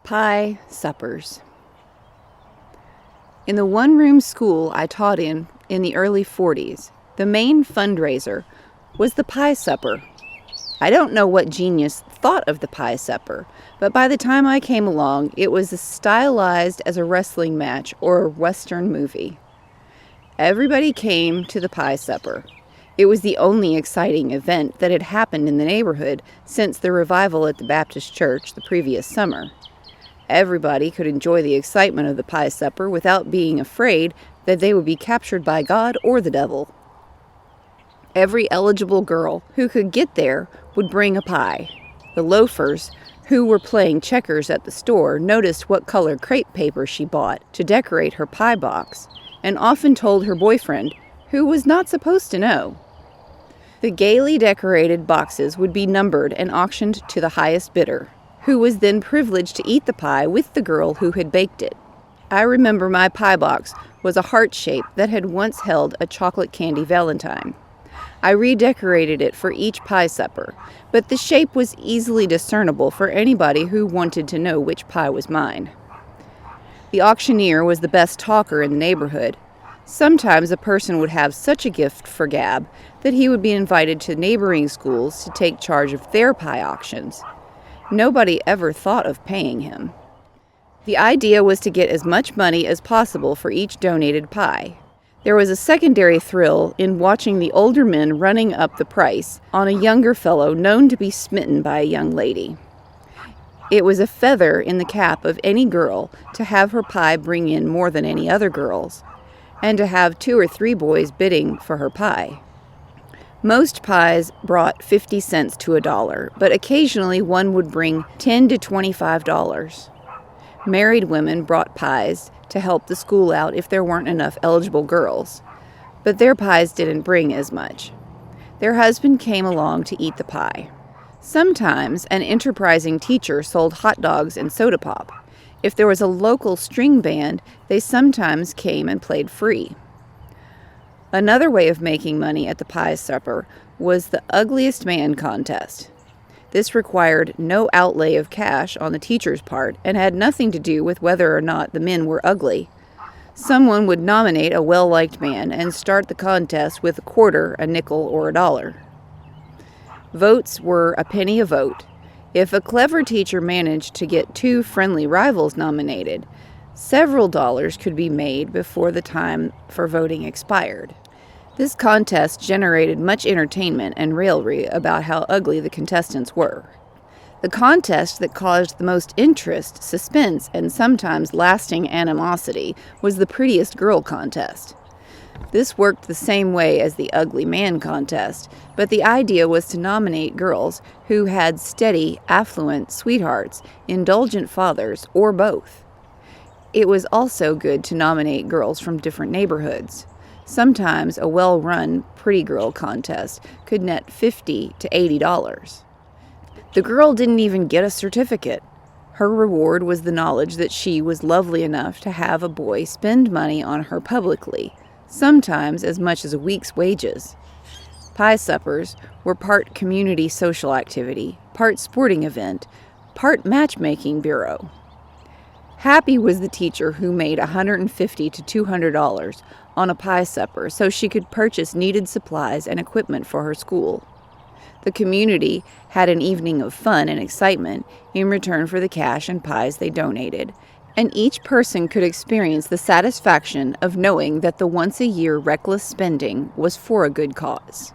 Pie suppers. In the one-room school I taught in the early 40s, the main fundraiser was the pie supper. I don't know what genius thought of the pie supper, but by the time I came along, it was as stylized as a wrestling match or a Western movie. Everybody came to the pie supper. It was the only exciting event that had happened in the neighborhood since the revival at the Baptist church the previous summer. Everybody could enjoy the excitement of the pie supper without being afraid that they would be captured by God or the devil. Every eligible girl who could get there would bring a pie. The loafers, who were playing checkers at the store, noticed what color crepe paper she bought to decorate her pie box, and often told her boyfriend, who was not supposed to know. The gaily decorated boxes would be numbered and auctioned to the highest bidder, who was then privileged to eat the pie with the girl who had baked it. I remember my pie box was a heart shape that had once held a chocolate candy valentine. I redecorated it for each pie supper, but the shape was easily discernible for anybody who wanted to know which pie was mine. The auctioneer was the best talker in the neighborhood. Sometimes a person would have such a gift for gab that he would be invited to neighboring schools to take charge of their pie auctions. Nobody ever thought of paying him. The idea was to get as much money as possible for each donated pie. There was a secondary thrill in watching the older men running up the price on a younger fellow known to be smitten by a young lady. It was a feather in the cap of any girl to have her pie bring in more than any other girl's, and to have 2 or 3 boys bidding for her pie. Most pies brought 50 cents to $1, but occasionally one would bring $10 to $25. Married women brought pies to help the school out if there weren't enough eligible girls, but their pies didn't bring as much. Their husband came along to eat the pie. Sometimes an enterprising teacher sold hot dogs and soda pop. If there was a local string band, they sometimes came and played free. Another way of making money at the pie supper was the ugliest man contest. This required no outlay of cash on the teacher's part and had nothing to do with whether or not the men were ugly. Someone would nominate a well-liked man and start the contest with a quarter, a nickel, or $1. Votes were a penny a vote. If a clever teacher managed to get 2 friendly rivals nominated, several dollars could be made before the time for voting expired. This contest generated much entertainment and raillery about how ugly the contestants were. The contest that caused the most interest, suspense, and sometimes lasting animosity was the prettiest girl contest. This worked the same way as the ugly man contest, but the idea was to nominate girls who had steady, affluent sweethearts, indulgent fathers, or both. It was also good to nominate girls from different neighborhoods. Sometimes a well-run pretty girl contest could net $50 to $80. The girl didn't even get a certificate. Her reward was the knowledge that she was lovely enough to have a boy spend money on her publicly, sometimes as much as a week's wages. Pie suppers were part community social activity, part sporting event, part matchmaking bureau. Happy was the teacher who made $150 to $200 on a pie supper so she could purchase needed supplies and equipment for her school. The community had an evening of fun and excitement in return for the cash and pies they donated, and each person could experience the satisfaction of knowing that the once-a-year reckless spending was for a good cause.